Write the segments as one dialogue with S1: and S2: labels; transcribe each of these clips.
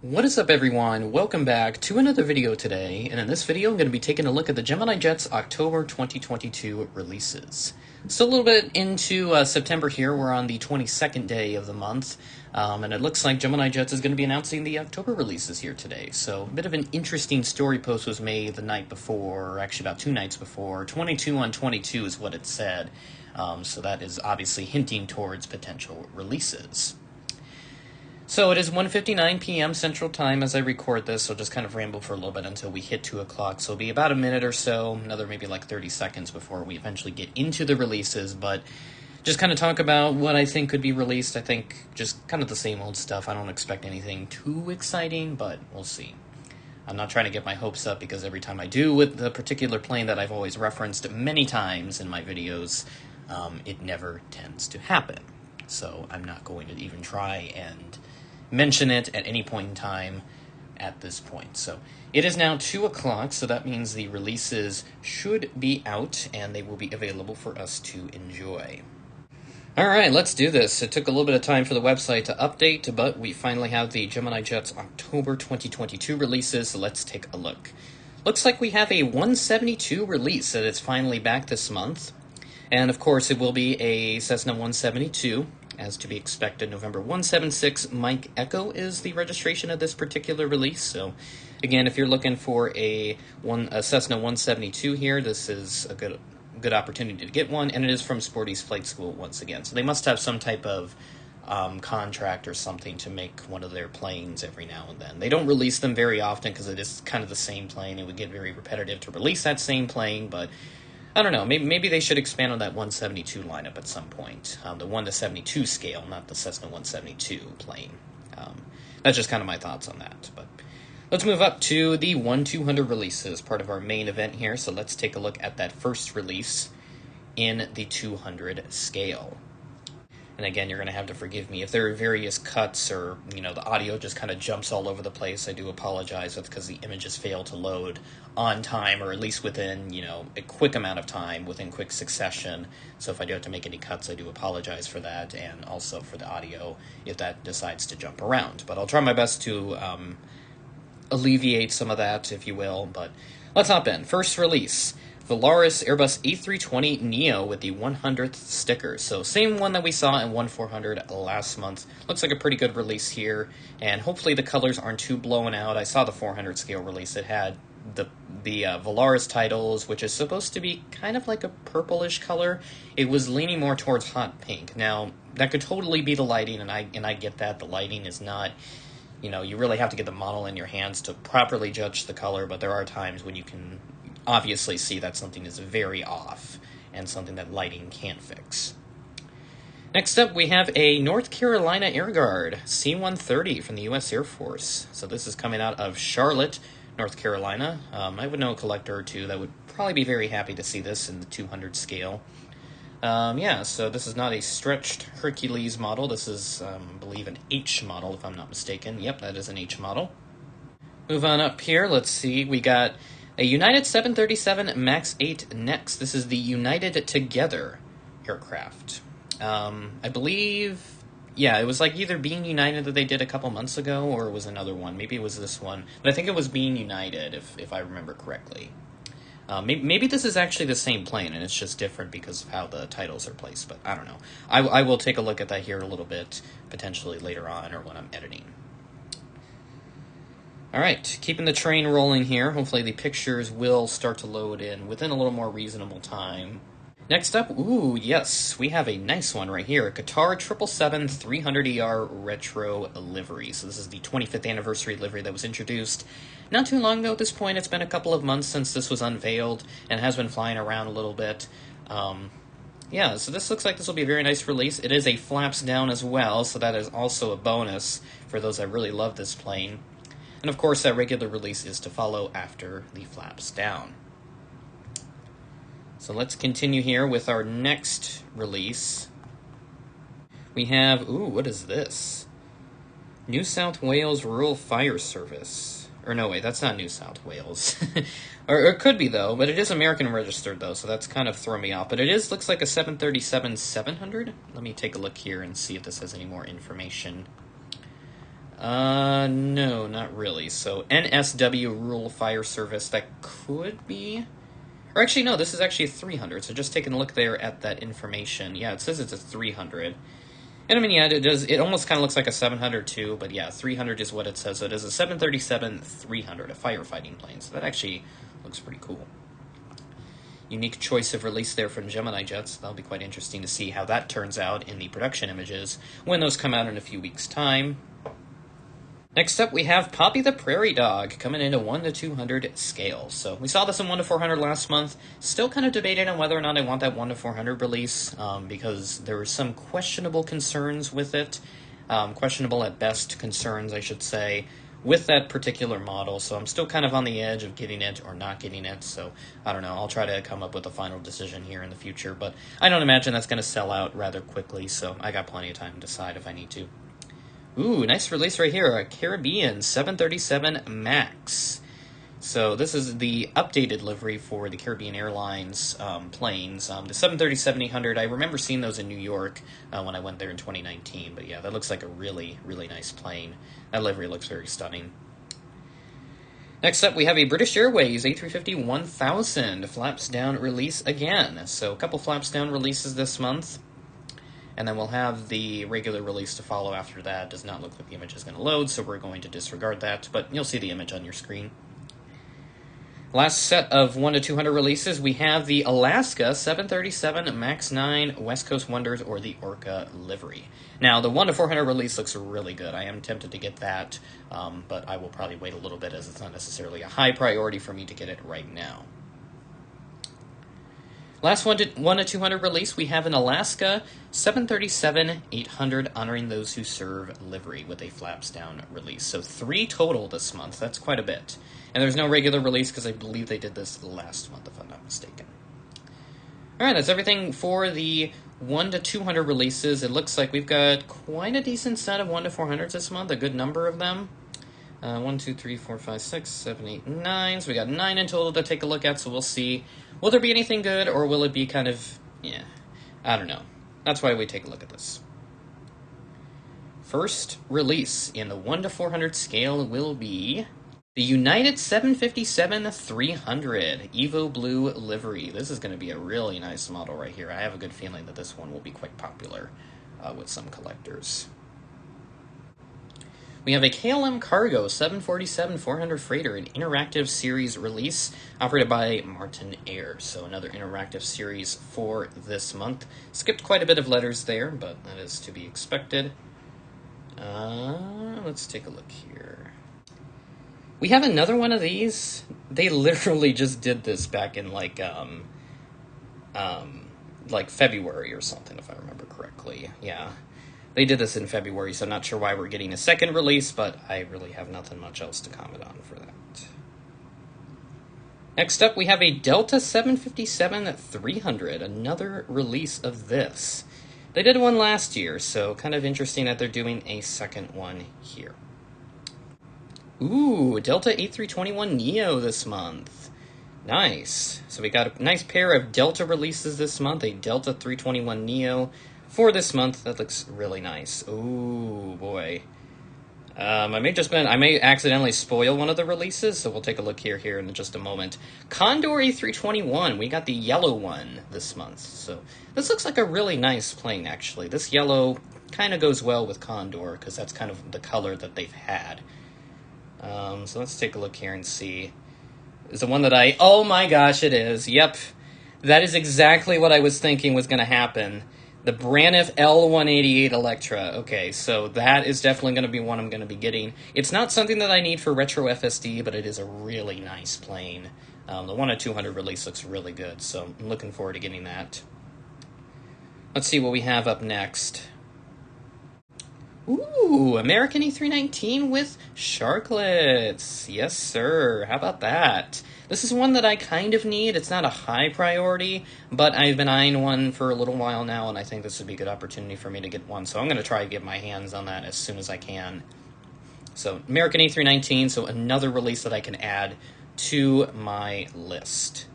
S1: What is up, everyone? Welcome back to another video today, and in this video I'm going to be taking a look at the Gemini Jets October 2022 releases. So a little bit into September here, we're on the 22nd day of the month, and it looks like Gemini Jets is going to be announcing the October releases here today. So a bit of an interesting story post was made the night before, or actually about 2 nights before. 22 on 22 is what it said, so that is obviously hinting towards potential releases. So it is 1:59 p.m. Central Time as I record this, so just kind of ramble for a little bit until we hit 2 o'clock. So it'll be about a minute or so, another maybe like 30 seconds before we eventually get into the releases, but just kind of talk about what I think could be released. I think just kind of the same old stuff. I don't expect anything too exciting, but we'll see. I'm not trying to get my hopes up because every time I do with the particular plane that I've always referenced many times in my videos, it never tends to happen. So I'm not going to even try and mention it at any point in time at this point. So it is now 2 o'clock, so that means the releases should be out and they will be available for us to enjoy. Alright, let's do this. It took a little bit of time for the website to update, but we finally have the Gemini Jets October 2022 releases, so let's take a look. Looks like we have a 172 release that is finally back this month, and of course it will be a Cessna 172. As to be expected, November 176 Mike Echo is the registration of this particular release. So, again, if you're looking for a Cessna 172 here, this is a good opportunity to get one, and it is from Sporty's Flight School once again. So they must have some type of contract or something to make one of their planes every now and then. They don't release them very often because it is kind of the same plane. It would get very repetitive to release that same plane, but I don't know, maybe they should expand on that 172 lineup at some point. The 1:72 scale, not the Cessna 172 plane. That's just kind of my thoughts on that. But let's move up to the 1-200 releases, part of our main event here. So let's take a look at that first release in the 200 scale. And again, you're going to have to forgive me if there are various cuts or, the audio just kind of jumps all over the place. I do apologize. That's because the images fail to load on time, or at least within, a quick amount of time, within quick succession. So if I do have to make any cuts, I do apologize for that, and also for the audio if that decides to jump around. But I'll try my best to alleviate some of that, if you will. But let's hop in. First release. Volaris Airbus A320neo with the 100th sticker. So same one that we saw in 1400 last month. Looks like a pretty good release here, and hopefully the colors aren't too blown out. I saw the 400 scale release. It had the Volaris titles, which is supposed to be kind of like a purplish color. It was leaning more towards hot pink. Now, that could totally be the lighting, and I get that. The lighting is not, you really have to get the model in your hands to properly judge the color, but there are times when you can obviously see that something is very off and something that lighting can't fix. Next up, we have a North Carolina Air Guard C-130 from the U.S. Air Force. So this is coming out of Charlotte, North Carolina. I would know a collector or two that would probably be very happy to see this in the 200 scale. So this is not a stretched Hercules model. This is, I believe, an H model, if I'm not mistaken. Yep, that is an H model. Move on up here. Let's see. We got a United 737 MAX 8 next. This is the United Together aircraft. I believe, it was like either Being United that they did a couple months ago, or it was another one. Maybe it was this one. But I think it was Being United, if I remember correctly. Maybe this is actually the same plane, and it's just different because of how the titles are placed, but I don't know. I will take a look at that here a little bit, potentially later on, or when I'm editing. Alright, keeping the train rolling here. Hopefully the pictures will start to load in within a little more reasonable time. Next up, yes, we have a nice one right here. A Qatar 777-300ER Retro livery. So this is the 25th anniversary livery that was introduced not too long ago at this point. It's been a couple of months since this was unveiled and has been flying around a little bit. So this looks like this will be a very nice release. It is a flaps down as well, so that is also a bonus for those that really love this plane. And of course, that regular release is to follow after the flaps down. So let's continue here with our next release. We have, what is this? New South Wales Rural Fire Service. Or no, wait, that's not New South Wales. or it could be, though, but it is American registered, though, so that's kind of throwing me off. But it looks like a 737-700. Let me take a look here and see if this has any more information. No, not really. So NSW Rural Fire Service, that could be... Or actually, no, this is actually a 300, so just taking a look there at that information. Yeah, it says it's a 300. And I mean, yeah, it almost kind of looks like a 700 too, but yeah, 300 is what it says. So it is a 737-300, a firefighting plane. So that actually looks pretty cool. Unique choice of release there from Gemini Jets. That'll be quite interesting to see how that turns out in the production images when those come out in a few weeks' time. Next up, we have Poppy the Prairie Dog coming in a 1 to 200 scale. So we saw this in 1 to 400 last month. Still kind of debating on whether or not I want that 1 to 400 release because there were some questionable concerns with it. Questionable at best concerns, I should say, with that particular model. So I'm still kind of on the edge of getting it or not getting it. So I don't know. I'll try to come up with a final decision here in the future. But I don't imagine that's going to sell out rather quickly. So I got plenty of time to decide if I need to. Ooh, nice release right here, a Caribbean 737 MAX. So this is the updated livery for the Caribbean Airlines planes. The 737-800, I remember seeing those in New York when I went there in 2019. But yeah, that looks like a really, really nice plane. That livery looks very stunning. Next up, we have a British Airways A350-1000 flaps down release again. So a couple flaps down releases this month. And then we'll have the regular release to follow after that. Does not look like the image is going to load, so we're going to disregard that, but you'll see the image on your screen. Last set of 1 to 200 releases, we have the Alaska 737 MAX 9 West Coast Wonders, or the Orca livery. Now, the 1 to 400 release looks really good. I am tempted to get that, but I will probably wait a little bit as it's not necessarily a high priority for me to get it right now. Last 1 to 200 release, we have an Alaska 737-800 honoring those who serve livery with a flaps down release. So 3 total this month. That's quite a bit. And there's no regular release because I believe they did this last month, if I'm not mistaken. All right, that's everything for the 1 to 200 releases. It looks like we've got quite a decent set of 1 to 400s this month, a good number of them. 1, 2, 3, 4, 5, 6, 7, 8, 9. So we got 9 in total to take a look at, so we'll see. Will there be anything good, or will it be kind of, I don't know. That's why we take a look at this. First release in the 1 to 400 scale will be the United 757-300 Evo Blue livery. This is going to be a really nice model right here. I have a good feeling that this one will be quite popular with some collectors. We have a KLM Cargo 747-400 freighter, an interactive series release operated by Martin Air. So another interactive series for this month. Skipped quite a bit of letters there, but that is to be expected. Let's take a look here. We have another one of these. They literally just did this back in like February or something, if I remember correctly. Yeah. They did this in February, so I'm not sure why we're getting a second release, but I really have nothing much else to comment on for that. Next up, we have a Delta 757-300, another release of this. They did one last year, so kind of interesting that they're doing a second one here. Ooh, Delta A321 Neo this month. Nice. So we got a nice pair of Delta releases this month, a Delta 321 Neo. For this month, that looks really nice. Ooh, boy. I may accidentally spoil one of the releases, so we'll take a look here in just a moment. Condor E321, we got the yellow one this month. So this looks like a really nice plane, actually. This yellow kind of goes well with Condor, because that's kind of the color that they've had. So let's take a look here and see. Is the one that oh my gosh, it is. Yep. That is exactly what I was thinking was going to happen. The Braniff L188 Electra. Okay, so that is definitely going to be one I'm going to be getting. It's not something that I need for Retro FSD, but it is a really nice plane. The 1 to 200 release looks really good, so I'm looking forward to getting that. Let's see what we have up next. Ooh, American E319 with sharklets. Yes, sir. How about that? This is one that I kind of need. It's not a high priority, but I've been eyeing one for a little while now, and I think this would be a good opportunity for me to get one. So I'm going to try to get my hands on that as soon as I can. So American E319, so another release that I can add to my list.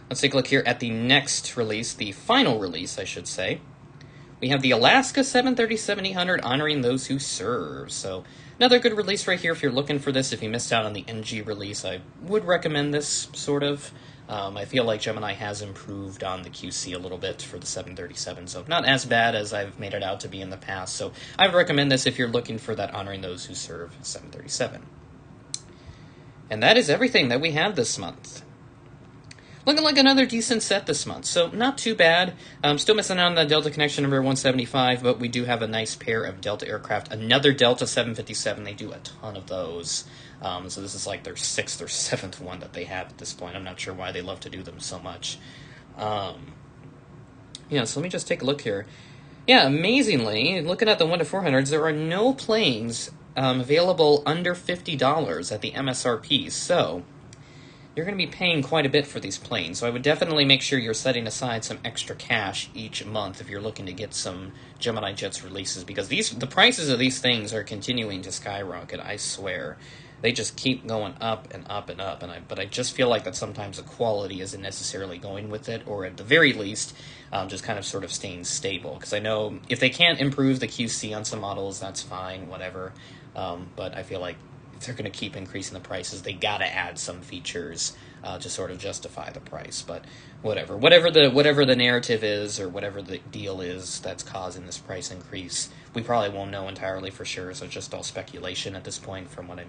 S1: Let's take a look here at the next release, the final release, I should say. We have the Alaska 737-800 honoring those who serve. So another good release right here if you're looking for this. If you missed out on the NG release, I would recommend this, sort of. I feel like Gemini has improved on the QC a little bit for the 737, so not as bad as I've made it out to be in the past. So I would recommend this if you're looking for that honoring those who serve 737. And that is everything that we have this month. Looking like another decent set this month, so not too bad. Still missing out on the Delta Connection number 175, but we do have a nice pair of Delta aircraft. Another Delta 757, they do a ton of those. So this is like their 6th or 7th one that they have at this point. I'm not sure why they love to do them so much. Yeah, so let me just take a look here. Yeah, amazingly, looking at the 1 to 400s, there are no planes available under $50 at the MSRP, so you're going to be paying quite a bit for these planes. So I would definitely make sure you're setting aside some extra cash each month if you're looking to get some Gemini Jets releases, because the prices of these things are continuing to skyrocket, I swear. They just keep going up and up and up, but I just feel like that sometimes the quality isn't necessarily going with it, or at the very least, just kind of sort of staying stable. Because I know if they can't improve the QC on some models, that's fine, whatever. But I feel like if they're going to keep increasing the prices, they got to add some features to sort of justify the price. But whatever the narrative is, or whatever the deal is that's causing this price increase, we probably won't know entirely for sure. So it's just all speculation at this point, from what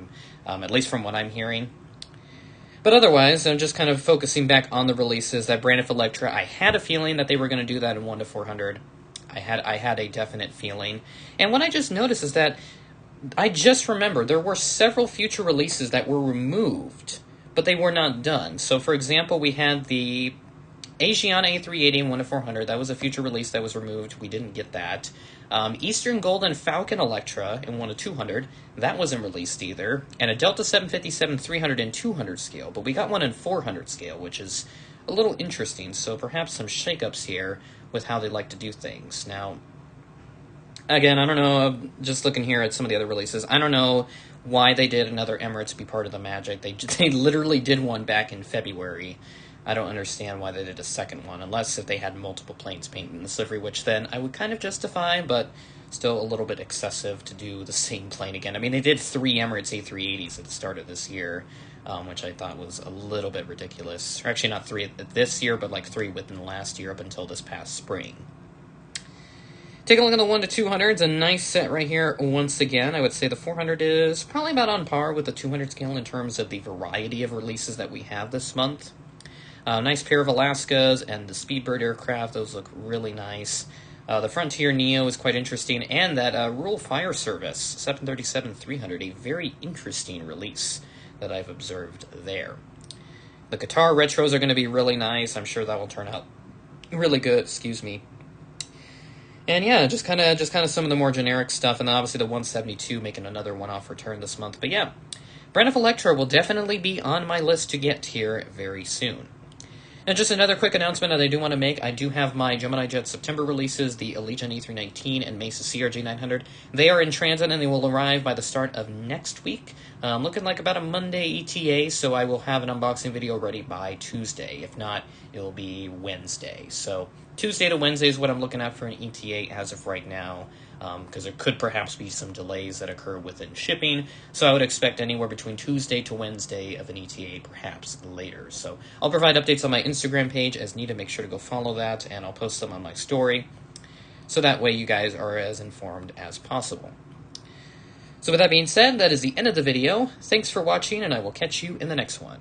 S1: at least from what I'm hearing. But otherwise, I'm just kind of focusing back on the releases. That Braniff Electra, I had a feeling that they were going to do that in 1 to 400. I had a definite feeling, and what I just noticed is that I just remember there were several future releases that were removed, but they were not done. So, for example, we had the Asiana A380 in 1 to 400. That was a future release that was removed. We didn't get that. Eastern Golden Falcon Electra in 1 to 200. That wasn't released either. And a Delta 757 300 and 200 scale. But we got one in 400 scale, which is a little interesting. So perhaps some shakeups here with how they like to do things. Now, again, I don't know, just looking here at some of the other releases, I don't know why they did another Emirates be part of the magic. They literally did one back in February. I don't understand why they did a second one, unless if they had multiple planes painted in this livery, which then I would kind of justify, but still a little bit excessive to do the same plane again. I mean, they did 3 Emirates A380s at the start of this year, which I thought was a little bit ridiculous. Or actually not 3 this year, but like 3 within the last year up until this past spring. Take a look at the 1 to 200s, a nice set right here once again. I would say the 400 is probably about on par with the 200 scale in terms of the variety of releases that we have this month. Nice pair of Alaskas and the Speedbird aircraft. Those look really nice. The Frontier Neo is quite interesting, and that Rural Fire Service 737-300, a very interesting release that I've observed there. The Qatar Retros are going to be really nice. I'm sure that will turn out really good. Excuse me. And yeah, just kind of some of the more generic stuff, and then obviously the 172 making another one-off return this month. But yeah, Braniff Electra will definitely be on my list to get here very soon. And just another quick announcement that I do want to make. I do have my Gemini Jets September releases, the Electra E321 and Mesa CRJ900. They are in transit and they will arrive by the start of next week. Looking like about a Monday ETA, so I will have an unboxing video ready by Tuesday. If not, it will be Wednesday. So Tuesday to Wednesday is what I'm looking at for an ETA as of right now, because there could perhaps be some delays that occur within shipping. So I would expect anywhere between Tuesday to Wednesday of an ETA, perhaps later. So I'll provide updates on my Instagram page as needed. Make sure to go follow that, and I'll post them on my story. So that way you guys are as informed as possible. So with that being said, that is the end of the video. Thanks for watching, and I will catch you in the next one.